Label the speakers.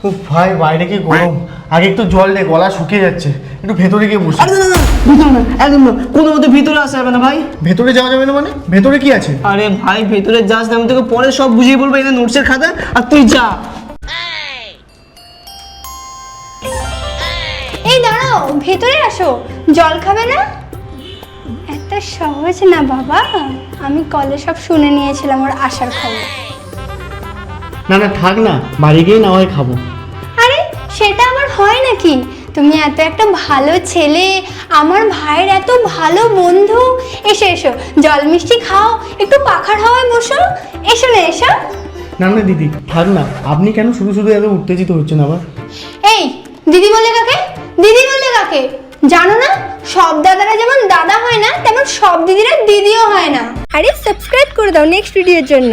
Speaker 1: ও ভাই বাইরে কি গরম, আগে একটু জল দে, গলা শুকিয়ে যাচ্ছে, একটু ভেতরে গিয়ে বসি।
Speaker 2: আরে না ভিতরে না, একদম না, কোনো মতে ভিতরে আসা যাবে না ভাই।
Speaker 1: ভেতরে যাওয়া যাবে না মানে? ভেতরে কি আছে?
Speaker 2: আরে ভাই ভেতরে যাস না, আমি তোকে পরে সব বুঝিয়ে বলবো। এখানে নোটসের খাতা, আর তুই যা।
Speaker 3: এই দাঁড়াও, ভেতরে আসো। জল খাবে না? এত সহজ না বাবা, আমি কলে সব শুনে নিয়েছিলাম ওর আসার খবর।
Speaker 1: না না থাক না, বাড়ি গিয়ে না হয় খাবো।
Speaker 3: আরে সেটা আবার হয় নাকি? তুমি এত একটা ভালো ছেলে, আমার ভাইয়ের এত ভালো বন্ধু। এসো এসো, জল মিষ্টি খাও, একটু পাখার হাওয়ায় বসো। এসো না এসো।
Speaker 1: না না দিদি থাক না, আপনি কেন শুধু শুধু এত উত্তেজিত হচ্ছেন আবার?
Speaker 3: এই দিদি বলে কাকে? দিদি বলে কাকে? জানো না, সব দাদারা যেমন দাদা হয় না, তেমন সব দিদিরা দিদিও হয় না। আরে সাবস্ক্রাইব করে দাও নেক্সট ভিডিওর জন্য।